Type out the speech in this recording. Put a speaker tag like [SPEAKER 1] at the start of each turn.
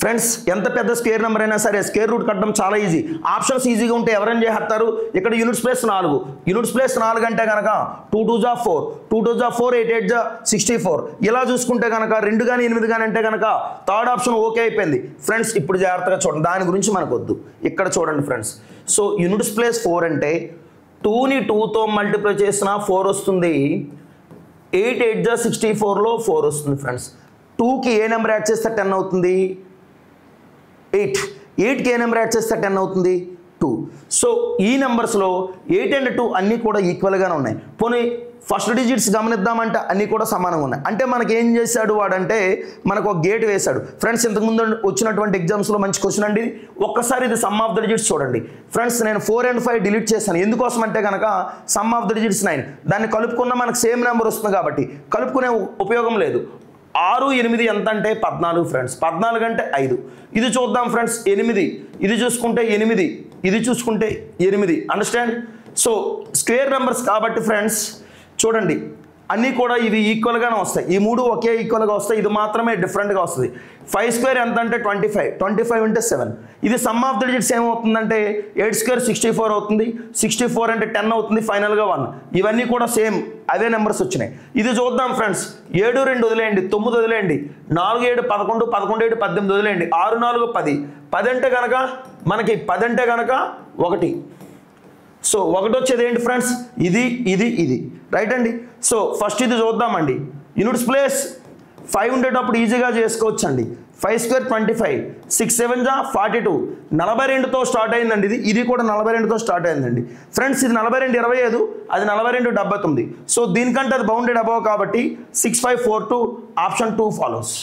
[SPEAKER 1] Friends ఎంత పెద్ద square number అయినా సరే స్క్వేర్ రూట్ కట్టడం చాలా ఈజీ. ఆప్షన్స్ ఈజీగా ఉంటే ఎవరైనా చేస్తారు. ఇక్కడ యూనిట్స్ ప్లేస్ 4, యూనిట్స్ ప్లేస్ 4 అంటే కనుక 2 2 జా 4, 2 2 జా 4, 8 8 జా 64. ఇలా చూసుకుంటే కనుక 2 కానీ 8 కానీ అంటే కనుక థర్డ్ ఆప్షన్ ఓకే అయిపోయింది. ఫ్రెండ్స్ ఇప్పుడు జాగ్రత్తగా చూడండి, దాని గురించి మనకు వద్దు. ఇక్కడ చూడండి ఫ్రెండ్స్, సో యూనిట్స్ ప్లేస్ 4 అంటే 2ని 2తో మల్టిప్లై చేసిన 4 వస్తుంది. 8 8 జా 64లో 4 వస్తుంది. ఫ్రెండ్స్ 2కి ఏ నెంబర్ యాడ్ చేస్తే 10 అవుతుంది? 8. 8కి ఏ నెంబర్ యాడ్ చేస్తే 10 అవుతుంది? 2. సో ఈ నెంబర్స్లో 8 అండ్ 2 అన్నీ కూడా ఈక్వల్గానే ఉన్నాయి. పోనీ ఫస్ట్ డిజిట్స్ గమనిద్దామంటే అన్నీ కూడా సమానంగా ఉన్నాయి. అంటే మనకి ఏం చేశాడు వాడంటే మనకు ఒక గేట్ వేశాడు. ఫ్రెండ్స్ ఇంతకుముందు వచ్చినటువంటి ఎగ్జామ్స్లో మంచి క్వశ్చన్ అండి. ఒక్కసారి ఇది సమ్ ఆఫ్ ద డిజిట్స్ చూడండి. ఫ్రెండ్స్ నేను 4 and 5 డిలీట్ చేశాను. ఎందుకోసం అంటే కనుక సమ్ ఆఫ్ ద డిజిట్స్ 9, దాన్ని కలుపుకున్న మనకు సేమ్ నెంబర్ వస్తుంది కాబట్టి కలుపుకునే ఉపయోగం లేదు. 6 8 ఎంత అంటే 14. ఫ్రెండ్స్ 14 అంటే 5. ఇది చూద్దాం ఫ్రెండ్స్ 8, ఇది చూసుకుంటే 8, ఇది చూసుకుంటే 8. అండర్స్టాండ్? సో స్క్వేర్ నెంబర్స్ కాబట్టి ఫ్రెండ్స్ చూడండి అన్నీ కూడా ఇవి ఈక్వల్గానే వస్తాయి. ఈ 3 ఒకే ఈక్వల్గా వస్తాయి, ఇది మాత్రమే డిఫరెంట్గా వస్తుంది. 5 స్క్వేర్ ఎంత అంటే 25, 25 అంటే 7. ఇది సమ్ ఆఫ్ ద డిజిట్స్ ఏమవుతుందంటే 8 స్క్వేర్ 64 అవుతుంది, 64 అంటే 10 అవుతుంది, ఫైనల్గా 1. ఇవన్నీ కూడా సేమ్ అవే నెంబర్స్ వచ్చినాయి. ఇది చూద్దాం ఫ్రెండ్స్, 7 2 వదిలేయండి, 9 వదిలేయండి, 4 7 11, 11 7 18 వదిలేయండి, 6 4 10. 10 అంటే కనుక మనకి 10 అంటే కనుక 1. సో 1 వచ్చేది ఏంటి ఫ్రెండ్స్? ఇది ఇది ఇది రైట్ అండి. సో ఫస్ట్ ఇది చూద్దామండి. యూనిట్స్ ప్లేస్ 5 ఉండేటప్పుడు ఈజీగా చేసుకోవచ్చు అండి. 5 స్క్వేర్ 25, 6 7 జా 42, 42తో స్టార్ట్ అయిందండి. ఇది కూడా 42తో స్టార్ట్ అయిందండి. ఫ్రెండ్స్ ఇది 42 25, అది 42 79. సో దీనికంటే అది బౌండెడ్ అబవ్ కాబట్టి 6 5 4 2 ఆప్షన్ 2 ఫాలోస్.